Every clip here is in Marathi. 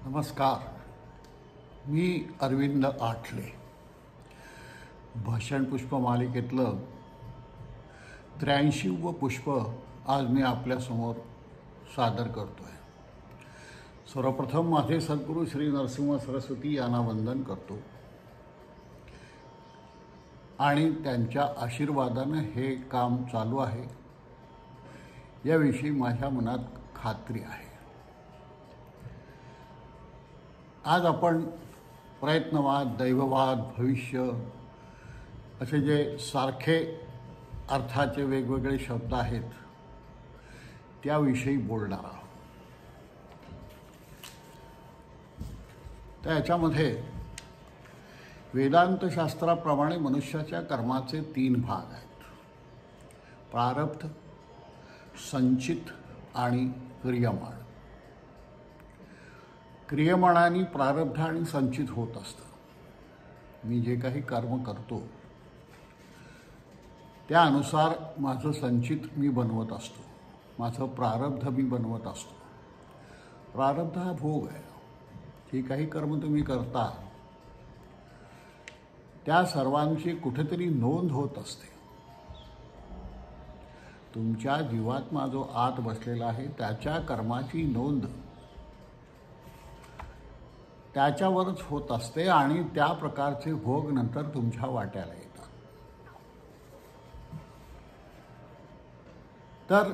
नमस्कार. मी अरविंद आठले. भाषण पुष्प मालिकेतलं 83वं पुष्प आज मी आपल्यासमोर सादर करतो आहे. सर्वप्रथम माझे सद्गुरू श्री नरसिंह सरस्वती यांना वंदन करतो आणि त्यांच्या आशीर्वादानं हे काम चालू आहे याविषयी माझ्या मनात खात्री आहे. आज आपण प्रयत्नवाद, दैववाद, भविष्य असे जे सारखे अर्थाचे वेगवेगळे शब्द आहेत त्याविषयी बोलणार आहोत. तर याच्यामध्ये वेदांतशास्त्राप्रमाणे मनुष्याच्या कर्माचे 3 भाग आहेत: प्रारब्ध, संचित आणि क्रियमाण. क्रियमाणाने प्रारब्ध आणि संचित होत असतं. मी जे काही कर्म करतो त्यानुसार माझं संचित मी बनवत असतो, माझं प्रारब्ध मी बनवत असतो. प्रारब्ध हा भोग आहे. जे काही कर्म तुम्ही करता त्या सर्वांची कुठेतरी नोंद होत असते. तुमच्या जीवात्मा जो आत बसलेला आहे त्याच्या कर्माची नोंद त्याच्यावरच होत असते आणि त्या प्रकारचे भोग नंतर तुमच्या वाट्याला येतात. तर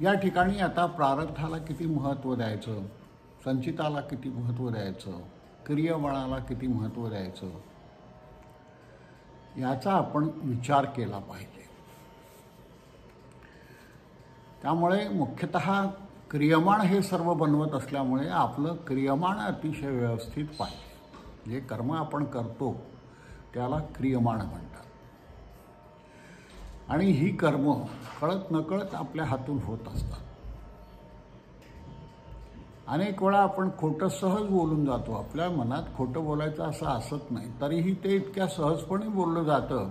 या ठिकाणी आता प्रारब्धाला किती महत्त्व द्यायचं, संचिताला किती महत्त्व द्यायचं, क्रियमाणाला किती महत्त्व द्यायचं याचा आपण विचार केला पाहिजे. त्यामुळे मुख्यतः क्रियमाण हे सर्व बनवत असल्यामुळे आपलं क्रियमाण अतिशय व्यवस्थित पाहिजे. जे कर्म आपण करतो त्याला क्रियमाण म्हणतात. आणि ही कर्म कळत नकळत आपल्या हातून होत असतात. अनेक वेळा आपण खोटं सहज बोलून जातो. आपल्या मनात खोटं बोलायचं असं असत नाही, तरीही ते इतक्या सहजपणे बोललं जातं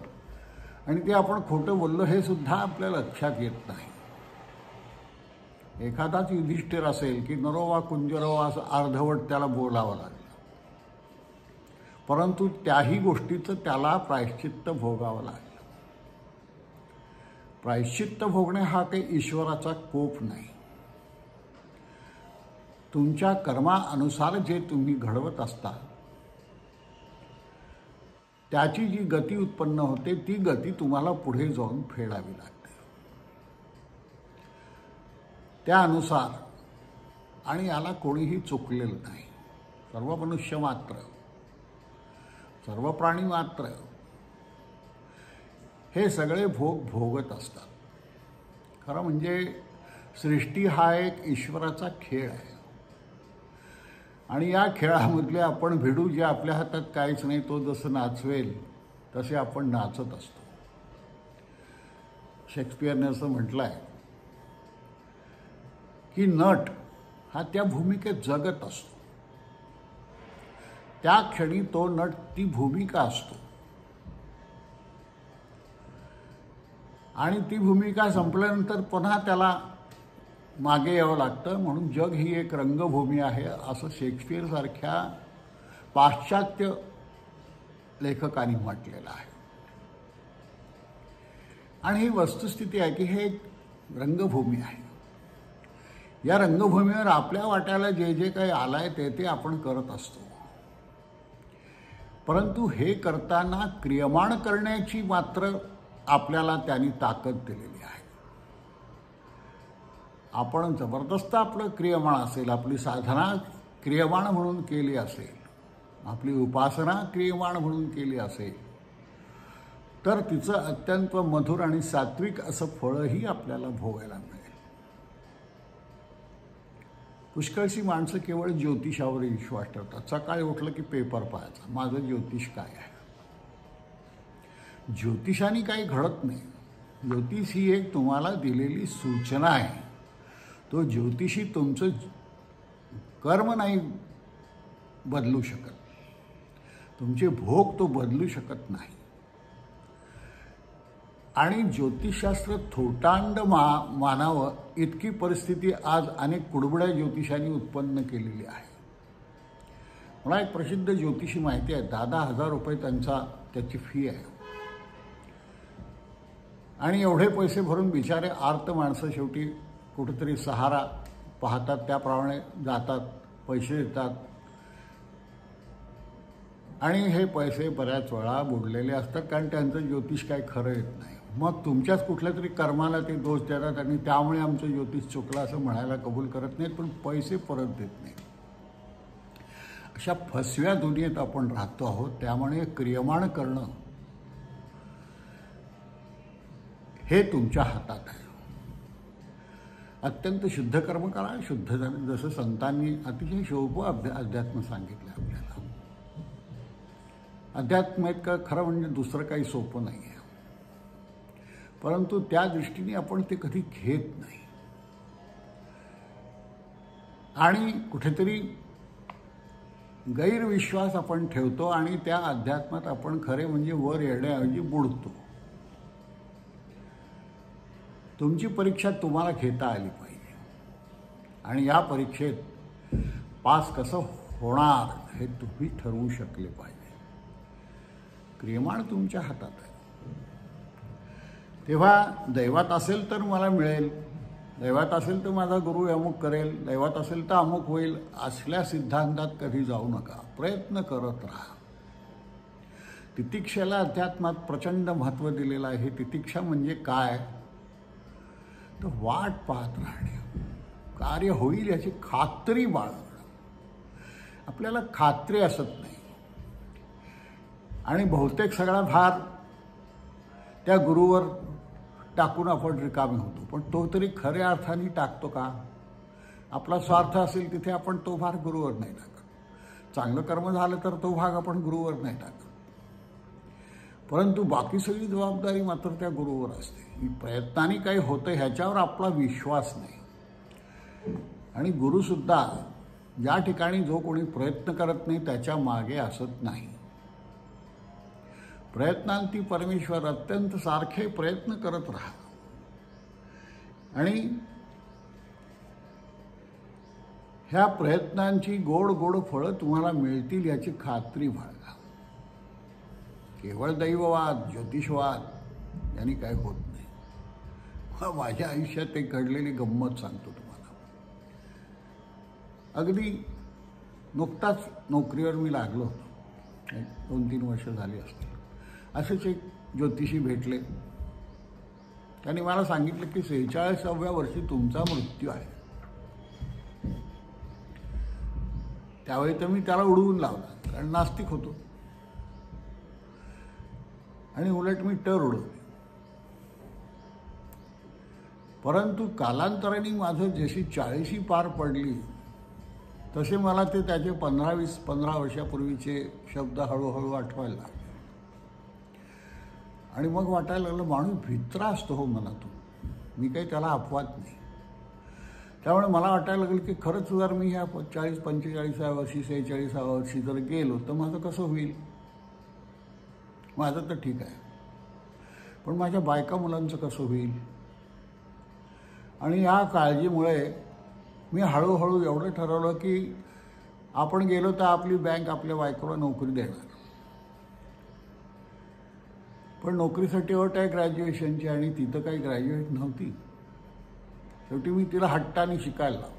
आणि ते आपण खोटं बोललो हे सुद्धा आपल्या लक्षात येत नाही. एखादाच युधिष्ठिर असेल की नरोवा कुंजरोवा असं अर्धवट त्याला बोलावं लागलं, परंतु त्याही गोष्टीचं त्याला प्रायश्चित्त भोगावं लागलं. प्रायश्चित्त भोगणे हा काही ईश्वराचा कोप नाही. तुमच्या कर्मानुसार जे तुम्ही घडवत असता त्याची जी गती उत्पन्न होते ती गती तुम्हाला पुढे जाऊन फेडावी लागते. त्यानुसार, आणि याला कोणीही चुकलेलं नाही. सर्व मनुष्य मात्र, सर्व प्राणी मात्र हे सगळे भोग भोगत असतात. खरं म्हणजे सृष्टी हा एक ईश्वराचा खेळ आहे आणि या खेळामधले आपण भिडू, जे आपल्या हातात काहीच नाही, तो जसं नाचवेल तसे आपण नाचत असतो. शेक्सपियरने असं म्हटलं आहे की नट हा त्या भूमिकेत जगत असतो. त्या क्षणी तो नट ती भूमिका असतो आणि ती भूमिका संपल्यानंतर पुन्हा त्याला मागे यावं लागतं. म्हणून जग ही एक रंगभूमी आहे असं शेक्सपियरसारख्या पाश्चात्य लेखकांनी म्हटलेलं आहे. आणि ही वस्तुस्थिती आहे की हे एक रंगभूमी आहे. या रंगभूमीवर आपल्या वाट्याला जे जे काही आलंय ते आपण करत असतो. परंतु हे करताना क्रियमाण करण्याची मात्र आपल्याला त्यांनी ताकद दिलेली आहे. आपण जबरदस्त आपलं क्रियमाण असेल, आपली साधना क्रियमाण म्हणून केली असेल, आपली उपासना क्रियमाण म्हणून केली असेल तर तिचं अत्यंत मधुर आणि सात्विक असं फळही आपल्याला भोगायला मिळेल. पुष्कळशी माणसं केवळ ज्योतिषावर विश्वास ठेवतात. सकाळी उठलं की पेपर पाहायचा, माझं ज्योतिष काय आहे. ज्योतिषाने काही घडत नाही. ज्योतिष ही एक तुम्हाला दिलेली सूचना आहे. तो ज्योतिषी तुमचं कर्म नाही बदलू शकत, तुमचे भोग तो बदलू शकत नाही. आणि ज्योतिषशास्त्र थोटांड मानावं इतकी परिस्थिती आज अनेक कुडबुड्या ज्योतिषांनी उत्पन्न केलेली आहे. मला एक प्रसिद्ध ज्योतिषी माहिती आहे, 10,000 रुपये त्याची फी आहे. आणि एवढे पैसे भरून बिचारे आर्त माणसं शेवटी कुठेतरी सहारा पाहतात, त्याप्रमाणे जातात, पैसे देतात आणि हे पैसे बऱ्याच वेळा बुडलेले असतात, कारण त्यांचं ज्योतिष काही खरं येत नाही. मग तुमच्याच कुठल्या तरी कर्माला ते दोष देतात आणि त्यामुळे आमचं ज्योतिष चुकलं असं म्हणायला कबूल करत नाहीत, पण पैसे परत देत नाहीत. अशा फसव्या दुनियेत आपण राहतो आहोत. त्यामुळे क्रियमाण करणं हे तुमच्या हातात आहे. अत्यंत शुद्ध कर्म करा, शुद्ध झालं, जसं संतांनी अतिशय शोभं अध्यात्म सांगितलं आपल्याला. अध्यात्म इतकं खरं म्हणजे दुसरं काही सोपं नाही आहे, परंतु त्या दृष्टीने आपण ते कधी घेत नाही. आणि कुठेतरी गैरविश्वास आपण ठेवतो आणि त्या अध्यात्मात आपण खरे म्हणजे वर येण्याऐवजी बुडतो. तुमची परीक्षा तुम्हाला घेता आली पाहिजे आणि या परीक्षेत पास कसं होणार हे तुम्ही ठरवू शकले पाहिजे. क्रियमाण तुमच्या हातात आहे. तेव्हा दैवात असेल तर मला मिळेल, दैवात असेल तर माझा गुरु अमुक करेल, दैवात असेल तर अमुक होईल, असल्या सिद्धांतात कधी जाऊ नका. प्रयत्न करत राहा. तितिक्षेला अध्यात्मात प्रचंड महत्त्व दिलेलं आहे. तितिक्षा म्हणजे काय तर वाट पाहत राहणे, कार्य होईल याची खात्री बाळगणं. आपल्याला खात्री असत नाही आणि बहुतेक सगळा भार त्या गुरुवर टाकून आपण रिकामे होतो. पण तो तरी खऱ्या अर्थाने टाकतो का? आपला स्वार्थ असेल तिथे आपण तो भार गुरुवर नाही टाकत. चांगलं कर्म झालं तर तो भाग आपण गुरुवर नाही टाकत, परंतु बाकी सगळी जबाबदारी मात्र त्या गुरुवर असते. प्रयत्नाने काही होतं ह्याच्यावर आपला विश्वास नाही. आणि गुरुसुद्धा ज्या ठिकाणी जो कोणी प्रयत्न करत नाही त्याच्या मागे असत नाही. प्रयत्नांती परमेश्वर, अत्यंत सारखे प्रयत्न करत राहा आणि ह्या प्रयत्नांची गोड गोड फळं तुम्हाला मिळतील याची खात्री बाळगा. केवळ दैववाद, ज्योतिषवाद यांनी काय होत नाही. माझ्या आयुष्यात एक घडलेली गंमत सांगतो तुम्हाला. अगदी नुकताच नोकरीवर मी लागलो होतो, 2-3 वर्ष झाली असतील. असेच एक ज्योतिषी भेटले. त्यांनी मला सांगितलं की 46व्या वर्षी तुमचा मृत्यू आहे. त्यावेळी तर मी त्याला उडवून लावला, कारण नास्तिक होतो आणि उलट मी टर उडवली. परंतु कालांतराने माझं जशी 40 पार पडली तसे मला ते त्याचे 15 वर्षापूर्वीचे शब्द हळूहळू आठवायला लागले. आणि मग वाटायला लागलं माणूस भित्रा असतो हो मनातून. मी काही त्याला अपवाद नाही. त्यामुळे मला वाटायला लागलं की खरंच जर मी ह्या 45-45व्या वर्षी 46व्या वर्षी जर गेलो तर माझं कसं होईल. माझं तर ठीक आहे, पण माझ्या बायका मुलांचं कसं होईल. आणि या काळजीमुळे मी हळूहळू एवढं ठरवलं की आपण गेलो तर आपली बँक आपल्या बायकोला नोकरी देणार. पण नोकरीसाठी अट आहे ग्रॅज्युएशनची आणि तिथं काही ग्रॅज्युएट नव्हती. शेवटी मी तिला हट्टाने शिकायला लावलं.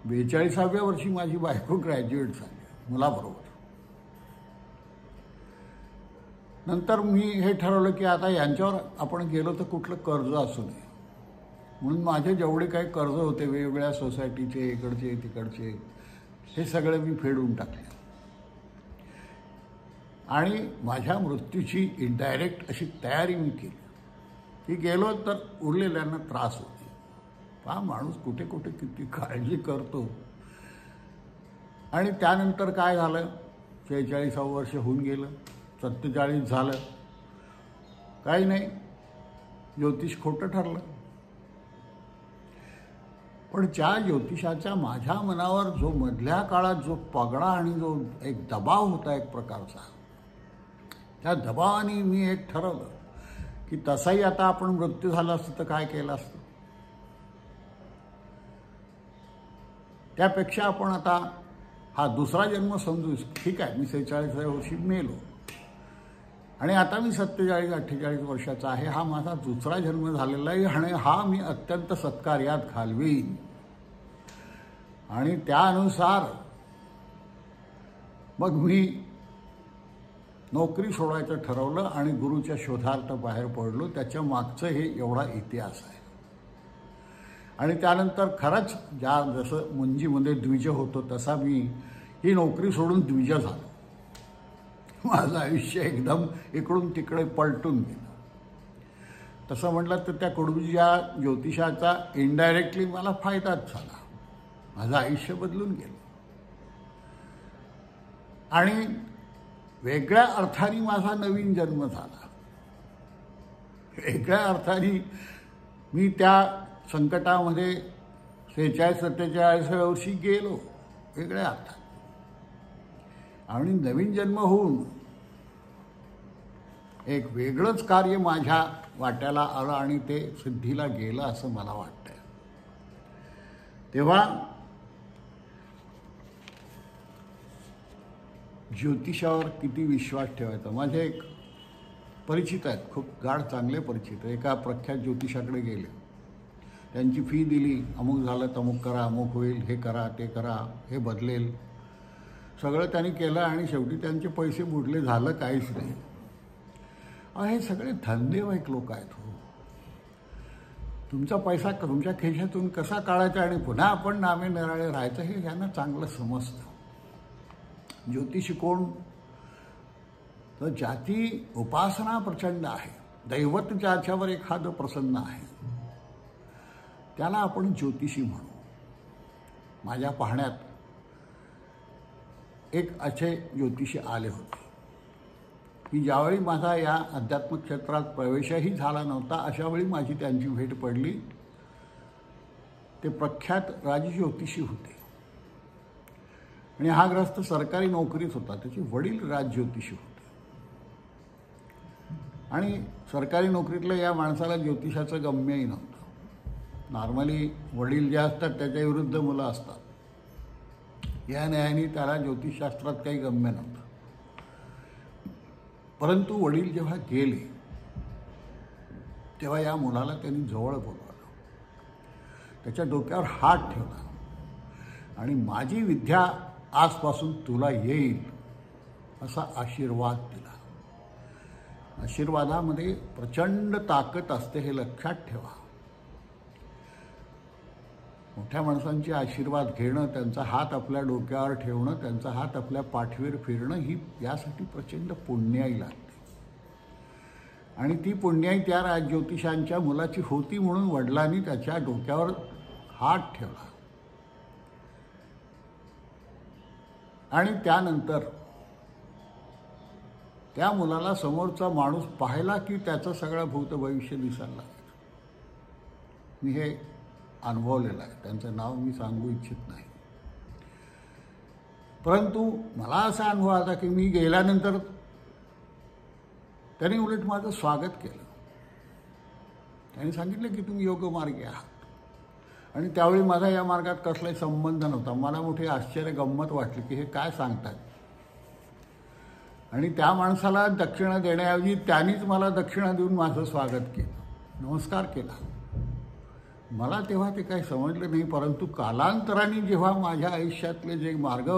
42व्या वर्षी माझी बायको ग्रॅज्युएट झाली मुलाबरोबर. नंतर मी हे ठरवलं की आता यांच्यावर आपण गेलो तर कुठलं कर्ज असू नये, म्हणून माझे जेवढे काही कर्ज होते वेगवेगळ्या सोसायटीचे, इकडचे तिकडचे, हे सगळे मी फेडून टाकले. आणि माझ्या मृत्यूची इनडायरेक्ट अशी तयारी मी केली की गेलो तर उरलेल्यांना त्रास होते. पहा माणूस कुठे कुठे किती काळजी करतो. आणि त्यानंतर काय झालं, 46वं वर्ष होऊन गेलं, 47 झालं, काही नाही, ज्योतिष खोटं ठरलं. पण ज्या ज्योतिषाचा माझ्या मनावर जो मधल्या काळात जो पगडा आणि जो एक दबाव होता एक प्रकारचा, त्या दबावाने मी एक ठरवलं की तसाही आता आपण मृत्यू झाला असतं तर काय केलं असतं. त्यापेक्षा आपण आता हा दुसरा जन्म समजू. ठीक आहे, मी 46व्या वर्षी मेलो आणि आता मी 47-48 वर्षाचा आहे. हा माझा दुसरा जन्म झालेला आहे आणि हा मी अत्यंत सत्कार्यात घालवीन. आणि त्यानुसार मग मी नोकरी सोडायचं ठरवलं आणि गुरुच्या शोधार्थ बाहेर पडलो. त्याच्या मागचं हे एवढा इतिहास आहे. आणि त्यानंतर खरंच जसं मुंजीमध्ये द्विज होतो तसा मी ही नोकरी सोडून द्विज झालो. माझं आयुष्य एकदम इकडून तिकडे पलटून गेलं. तसं म्हटलं तर त्या कडूच्या ज्योतिषाचा इनडायरेक्टली मला फायदाच झाला. माझं आयुष्य बदलून गेलं आणि वेगळ्या अर्थाने माझा नवीन जन्म झाला. वेगळ्या अर्थाने मी त्या संकटामध्ये 46-47व्या वर्षी गेलो वेगळ्या अर्थाने. आणि नवीन जन्म होऊन एक वेगळंच कार्य माझ्या वाट्याला आलं आणि ते सिद्धीला गेलं असं मला वाटतंय. तेव्हा ज्योतिषावर किती विश्वास ठेवायचा. माझे एक परिचित आहेत, खूप गाढ चांगले परिचित. एका प्रख्यात ज्योतिषाकडे गेले, त्यांची फी दिली, अमुक झालं तमुक करा, अमुक होईल, हे करा, ते करा, हे बदलेल, सगळं त्यांनी केलं आणि शेवटी त्यांचे पैसे बुडले. झालं काहीच नाही. हे सगळे धंदेवाईक लोक आहेत. हो, तुमचा पैसा तुमच्या खिशातून कसा काढायचा आणि पुन्हा आपण नामे निराळे राहायचं हे यांना चांगलं समजतं. ज्योतिषी कोण तर ज्याची उपासना प्रचंड आहे, दैवत ज्याच्यावर एखादं प्रसन्न आहे त्याला आपण ज्योतिषी म्हणू. माझ्या पाहण्यात एक असे ज्योतिषी आले होते की ज्यावेळी माझा या अध्यात्मिक क्षेत्रात प्रवेशही झाला नव्हता अशावेळी माझी त्यांची भेट पडली. ते प्रख्यात राजज्योतिषी होते आणि हा ग्रस्त सरकारी नोकरीत होता. त्याचे वडील राजज्योतिषी होते आणि सरकारी नोकरीतल्या या माणसाला ज्योतिषाचं गम्यही नव्हतं. नॉर्मली वडील जे असतात त्याच्या विरुद्ध मुलं असतात. या न्यायाने त्याला ज्योतिषशास्त्रात काही गम्य नव्हतं. परंतु वडील जेव्हा गेले तेव्हा या मुलाला त्यांनी जवळ बोलवलं, त्याच्या डोक्यावर हात ठेवला आणि माझी विद्या आजपासून तुला येईल असा आशीर्वाद दिला. आशीर्वादामध्ये प्रचंड ताकद असते हे लक्षात ठेवा. मोठ्या माणसांचे आशीर्वाद घेणं, त्यांचा हात आपल्या डोक्यावर ठेवणं, त्यांचा हात आपल्या पाठीवर फिरणं ही यासाठी प्रचंड पुण्याई लागते. आणि ती पुण्याई त्या राजज्योतिषांच्या मुलाची होती म्हणून वडिलांनी त्याच्या डोक्यावर हात ठेवला. आणि त्यानंतर त्या मुलाला समोरचा माणूस पाहिला की त्याचं सगळं भूत भविष्य दिसायला लागलं. मी हे अनुभवलेलं आहे. त्यांचं नाव मी सांगू इच्छित नाही. परंतु मला असा अनुभव आला की मी गेल्यानंतर त्यांनी उलट माझं स्वागत केलं. त्यांनी सांगितलं की तुम्ही योगमार्गी आहात. आणि त्यावेळी माझा या मार्गात कसलाही संबंध नव्हता. मला मोठी आश्चर्य गंमत वाटली की हे काय सांगतात. आणि त्या माणसाला दक्षिणा देण्याऐवजी त्यांनीच मला दक्षिणा देऊन माझं स्वागत केलं, नमस्कार केला. मला तेव्हा ते काही समजलं नाही. परंतु कालांतराने जेव्हा माझ्या आयुष्यातले जे मार्ग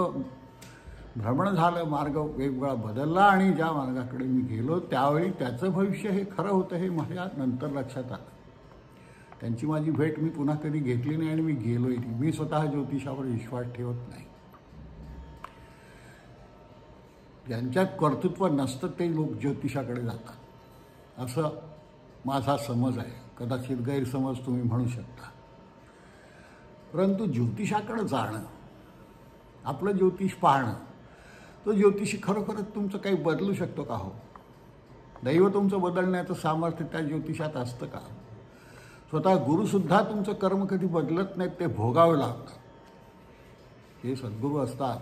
भ्रमण झालं, मार्ग वेगवेगळा बदलला आणि ज्या मार्गाकडे मी गेलो त्यावेळी त्याचं भविष्य हे खरं होतं हे माझ्या नंतर लक्षात आलं. त्यांची माझी भेट मी पुन्हा कधी घेतली नाही आणि मी गेलोही नाही. मी स्वतः ज्योतिषावर विश्वास ठेवत नाही. ज्यांच्यात कर्तृत्व नसतं ते लोक ज्योतिषाकडे जातात असं माझा समज आहे. कदाचित गैरसमज तुम्ही म्हणू शकता. परंतु ज्योतिषाकडे जाणं, आपलं ज्योतिष पाहणं, तो ज्योतिषी खरोखरच तुमचं काही बदलू शकतो का? हो, दैव तुमचं बदलण्याचं सामर्थ्य त्या ज्योतिषात असतं का? स्वतः गुरुसुद्धा तुमचं कर्म कधी बदलत नाहीत, ते भोगावं लागतं. हे सद्गुरू असतात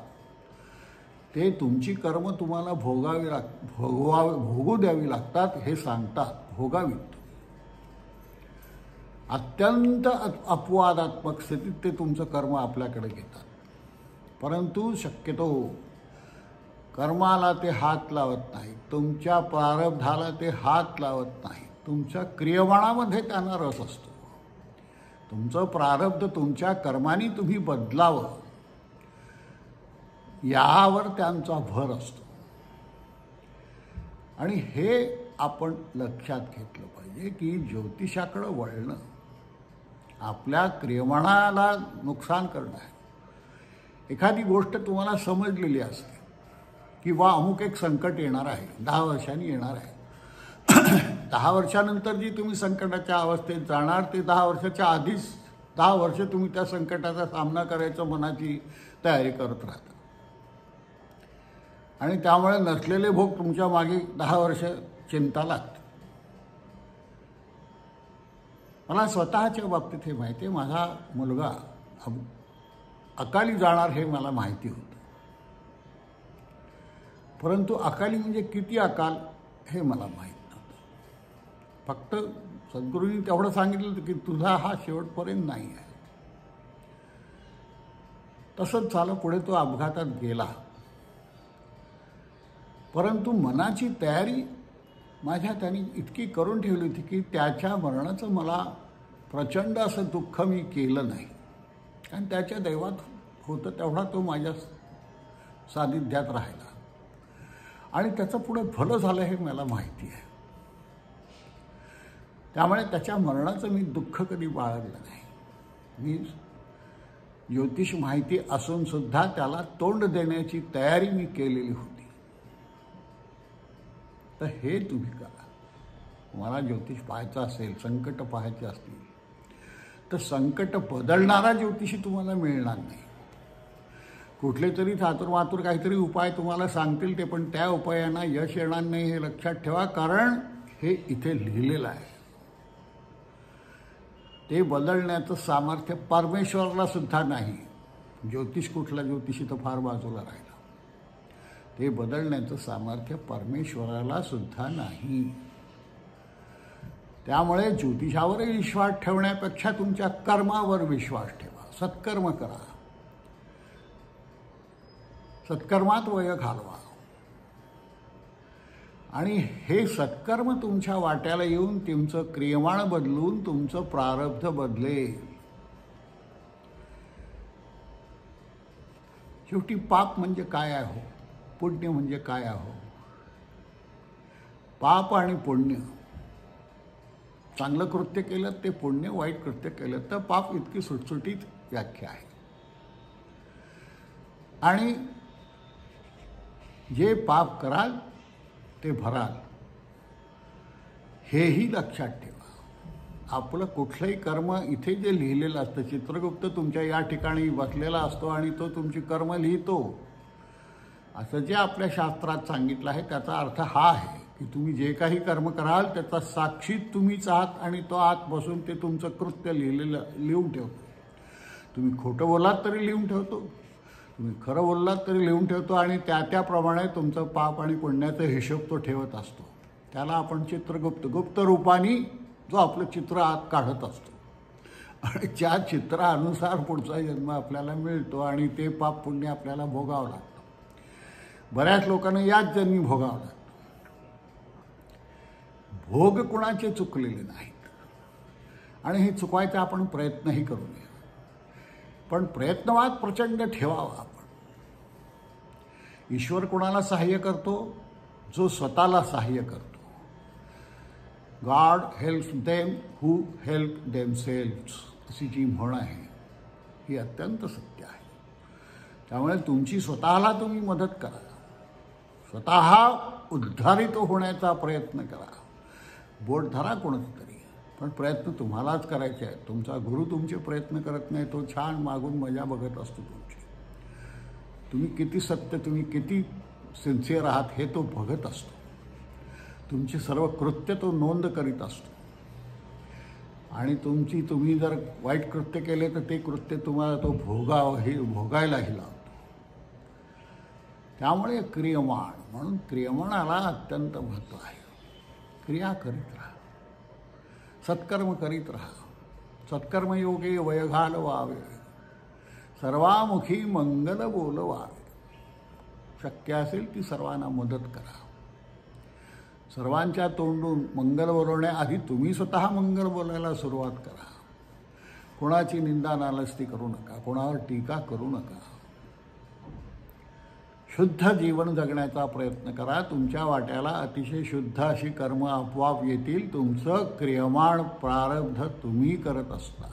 ते तुमची कर्म तुम्हाला भोगू द्यावी लागतात हे सांगतात, भोगावीत. अत्यंत अपवादात्मक स्थितीत ते तुमचं कर्म आपल्याकडे घेतात. परंतु शक्यतो कर्माला ते हात लावत नाही, तुमच्या प्रारब्धाला ते हात लावत नाही. तुमच्या क्रियमाणामध्ये त्यांना रस असतो. तुमचं प्रारब्ध तुमच्या कर्माने तुम्ही बदलावं यावर त्यांचा भर असतो. आणि हे आपण लक्षात घेतलं पाहिजे की ज्योतिषाकडं वळणं आपल्या क्रियमाणाला नुकसान करणं आहे. एखादी गोष्ट तुम्हाला समजलेली असते किंवा अमुक एक संकट येणार आहे, 10 वर्षांनी येणार आहे. 10 वर्षानंतर जी तुम्ही संकटाच्या अवस्थेत जाणार, ते 10 वर्षाच्या आधीच 10 वर्ष तुम्ही त्या संकटाचा सामना करायचं मनाची तयारी करत राहता. आणि त्यामुळे नसलेले भोग तुमच्या मागे 10 वर्ष चिंता लागते. मला स्वतःच्या बाबतीत हे माहिती आहे. माझा मुलगा अकाली जाणार हे मला माहिती होतं, परंतु अकाली म्हणजे किती अकाल हे मला माहीत नव्हतं. फक्त सद्गुरूंनी तेवढं सांगितलं होतं की तुझा हा शेवटपर्यंत नाही आहे. तसंच झालं. पुढे तो अपघातात गेला. परंतु मनाची तयारी माझ्या त्यांनी इतकी करून ठेवली होती की त्याच्या मरणाचं मला प्रचंड असं दुःख मी केलं नाही. कारण त्याच्या दैवात होतं तेवढा तो माझ्या सानिध्यात राहिला आणि त्याचं पुढे भलं झालं हे मला माहिती आहे. त्यामुळे त्याच्या मरणाचं मी दुःख कधी बाळगलं नाही. मी ज्योतिष माहिती असूनसुद्धा त्याला तोंड देण्याची तयारी मी केलेली होती. तर हे तुम्ही करा. तुम्हाला ज्योतिष पाहायचं असेल, संकट पाहायचे असतील तर संकट बदलणारा ज्योतिषी तुम्हाला मिळणार नाही. कुठले तरी थातुरमातुर काहीतरी उपाय तुम्हाला सांगतील ते, पण त्या उपायांना यश येणार नाही हे लक्षात ठेवा. कारण हे इथे लिहिलेलं आहे. ते बदलण्याचं सामर्थ्य परमेश्वराला सुद्धा नाही. ज्योतिष कुठला ज्योतिषी तर फार बाजूला राहिला. ते बदलण्याचं सामर्थ्य परमेश्वराला सुद्धा नाही. त्यामुळे ज्योतिषावर विश्वास ठेवण्यापेक्षा तुमच्या कर्मावर विश्वास ठेवा. सत्कर्म करा, सत्कर्मात वय घालवा आणि हे सत्कर्म तुमच्या वाट्याला येऊन तुमचं क्रियमाण बदलून तुमचं प्रारब्ध बदलेल. शेवटी पाप म्हणजे काय आहे हो, पुण्य म्हणजे काय आहे. पाप आणि पुण्य, चांगलं कृत्य केलं ते पुण्य, वाईट कृत्य केलं तर पाप, इतकी सुटसुटीत व्याख्या आहे. आणि जे पाप कराल ते भराल हेही लक्षात ठेवा. आपलं कुठलंही कर्म इथे जे लिहिलेलं असतं, चित्रगुप्त तुमच्या या ठिकाणी बसलेला असतो आणि तो तुमची कर्म लिहितो, असं जे आपल्या शास्त्रात सांगितलं आहे त्याचा अर्थ हा आहे की तुम्ही जे काही कर्म कराल त्याचा साक्षी तुम्हीच आहात आणि तो आत बसून ते तुमचं कृत्य लिहून ठेवतो. तुम्ही खोटं बोलात तरी लिहून ठेवतो, तुम्ही खरं बोललात तरी लिहून ठेवतो आणि त्याप्रमाणे तुमचं पाप आणि पुण्याचा हिशोब तो ठेवत असतो. त्याला आपण चित्रगुप्त, गुप्त रूपाने जो आपलं चित्र आत काढत असतो आणि त्या चित्रानुसार पुढचा जन्म आपल्याला मिळतो आणि ते पाप पुण्य आपल्याला भोगावं लागतं. बऱ्याच लोकांना याच जन्मी भोगावं लागतं. भोग कुणाचे चुकलेले नाहीत आणि हे चुकवायचा आपण प्रयत्नही करू नये. पण प्रयत्नवाद प्रचंड ठेवावा आपण. ईश्वर कोणाला सहाय्य करतो? जो स्वतःला सहाय्य करतो. God helps them who help themselves अशी जी म्हण आहे ही अत्यंत सत्य आहे. त्यामुळे तुमची स्वतःला तुम्ही मदत करा, स्वतः उद्धारित होण्याचा प्रयत्न करा. बोट धरा कोणाचं तरी, पण प्रयत्न तुम्हालाच करायचे आहेत. तुमचा गुरु तुमचे प्रयत्न करत नाही, तो छान मागून मजा बघत असतो तुमची. तुम्ही किती सत्य, तुम्ही किती सिन्सिअर आहात हे तो बघत असतो. तुमची सर्व कृत्य तो नोंद करीत असतो आणि तुम्ही जर वाईट कृत्य केले तर ते कृत्य तुम्हाला तो भोगायलाही लावतो. त्यामुळे क्रियमाण, म्हणून क्रियमाणाला अत्यंत महत्त्व आहे. क्रिया करीत राहा, सत्कर्म करीत राहा. सत्कर्मयोगे वय घालवावे, सर्वामुखी मंगल बोलवावे. शक्य असेल ती सर्वांना मदत करा. सर्वांच्या तोंडून मंगल बोलवण्याआधी तुम्ही स्वतः मंगल बोलायला सुरुवात करा. कोणाची निंदा नालस्ती करू नका, कोणावर टीका करू नका. शुद्ध जीवन जगण्याचा प्रयत्न करा. तुमच्या वाट्याला अतिशय शुद्ध अशी कर्म आपोआप येतील. तुमचं क्रियमाण प्रारब्ध तुम्ही करत असता.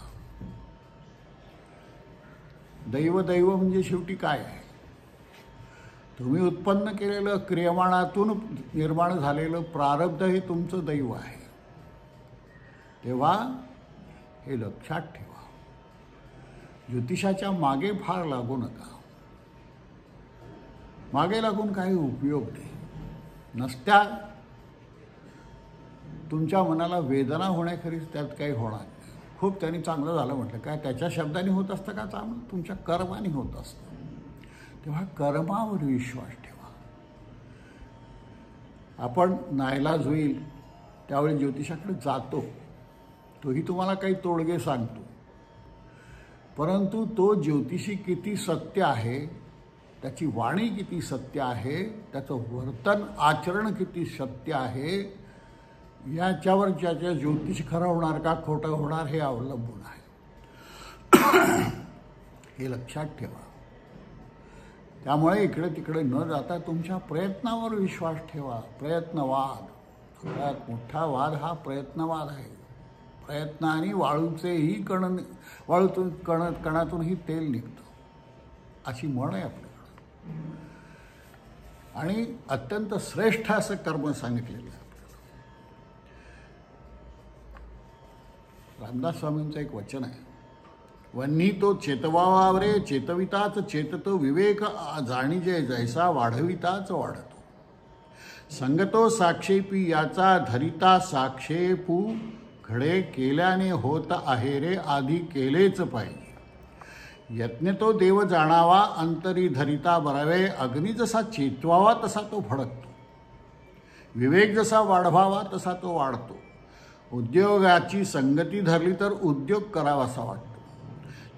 दैव म्हणजे शेवटी काय आहे? तुम्ही उत्पन्न केलेलं क्रियमाणातून निर्माण झालेलं प्रारब्ध हे तुमचं दैव आहे. तेव्हा हे लक्षात ठेवा. ज्योतिषाच्या मागे फार लागू नका. मागे लागून काही उपयोग नाही. नसत्या तुमच्या मनाला वेदना होण्याखेरीज त्यात काही होणार नाही. खूप त्यांनी चांगलं झालं म्हटलं, काय त्याच्या शब्दाने होत असतं का चांगलं? तुमच्या कर्माने होत असतं. तेव्हा कर्मावर विश्वास ठेवा. आपण नाईलाज होईल त्यावेळी ज्योतिषाकडे जातो, तोही तुम्हाला काही तोडगे सांगतो, परंतु तो ज्योतिषी किती सत्य आहे, त्याची वाणी किती सत्य आहे, त्याचं वर्तन आचरण किती सत्य आहे, याच्यावर ज्याच्या ज्योतिष खरं होणार का खोटं होणार हे अवलंबून आहे. हे लक्षात ठेवा. त्यामुळे इकडे तिकडे न जाता तुमच्या प्रयत्नावर विश्वास ठेवा. प्रयत्नवाद, सगळ्यात मोठा वाद हा प्रयत्नवाद आहे. प्रयत्नाने वाळूचेही वाळूतून कणातूनही तेल निघतं, अशी म्हण आहे आपल्याकडं. आणि अत्यंत श्रेष्ठ असं कर्म सांगितलेलं आहे. रामदास स्वामींचं एक वचन आहे, वन्ही तो चेतवावरे चेतविताच चेततो, विवेक जाणीजे जैसा वाढविताच वाढतो. संगतो साक्षेपी याचा धरिता साक्षेपू, घडे केल्याने होत आहे रे आधी केलेच पाहिजे. यत्न तो देव जाणावा अंतरी धरिता बरावे, अग्नी जसा चेतवावा तसा तो भडकतो. विवेक जसा वाढवावा तसा तो वाढतो. उद्योगाची संगती धरली तर उद्योग करावासा वाटतो.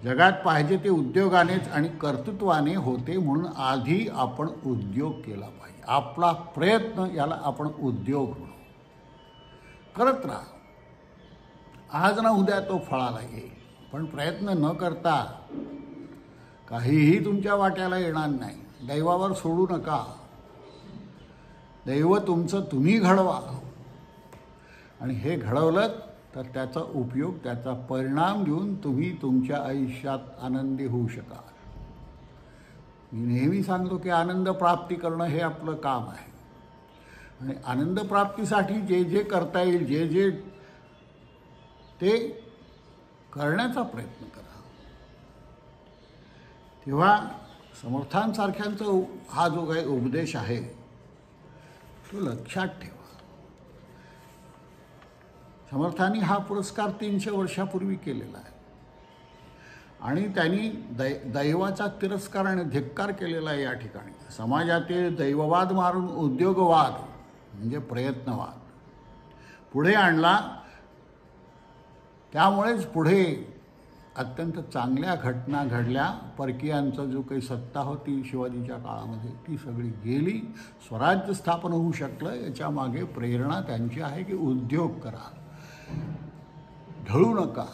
जगात पाहिजे ते उद्योगानेच आणि कर्तृत्वाने होते, म्हणून आधी आपण उद्योग केला पाहिजे. आपला प्रयत्न याला आपण उद्योग म्हणू. करत राहा. आज ना उद्या तो फळाला येईल, पण प्रयत्न न करता काहीही तुमच्या वाट्याला येणार नाही. दैवावर सोडू नका. दैव तुमचं तुम्ही घडवा, आणि हे घडवलं तर त्याचा उपयोग, त्याचा परिणाम घेऊन तुम्ही तुमच्या आयुष्यात आनंदी होऊ शकाल. मी नेहमी सांगतो की आनंद प्राप्ती करणं हे आपलं काम आहे. आणि आनंद प्राप्तीसाठी जे जे करता येईल, जे जे ते करण्याचा प्रयत्न करा. तेव्हा समर्थांसारख्यांचा हा जो काही उपदेश आहे तो लक्षात ठेवा. समर्थांनी हा पुरस्कार 300 वर्षापूर्वी केलेला आहे, आणि त्यांनी दैवाचा तिरस्कार आणि धिक्कार केलेला आहे. या ठिकाणी समाजातील दैववाद मारून उद्योगवाद म्हणजे प्रयत्नवाद पुढे आणला. त्यामुळेच पुढे अत्यंत चांगल्या घटना घडल्या. परकीयांचा जो काही सत्ता होती शिवाजीच्या काळामध्ये ती सगळी गेली. स्वराज्य स्थापन होऊ शकलं. याच्या मागे प्रेरणा त्यांची आहे की उद्योग करा, ढळू नका,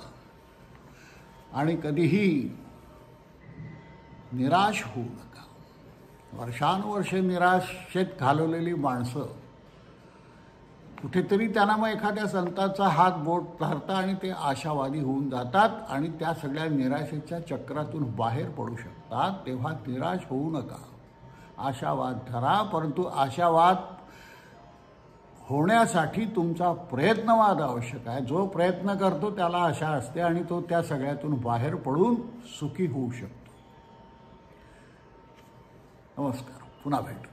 आणि कधीही निराश होऊ नका. वर्षानुवर्षे निराशेत घालवलेली माणसं कुठेतरी त्यांना मग एखाद्या संताचा हात बोट धरतात आणि ते आशावादी होऊन जातात आणि त्या सगळ्या निराशेच्या चक्रातून बाहेर पडू शकतात. तेव्हा निराश होऊ नका, आशावाद धरा. परंतु आशावाद होण्यासाठी तुमचा प्रयत्नवाद आवश्यक आहे. जो प्रयत्न करतो त्याला आशा असते आणि तो त्या सगळ्यातून बाहेर पडून सुखी होऊ शकतो. नमस्कार, पुन्हा भेटू.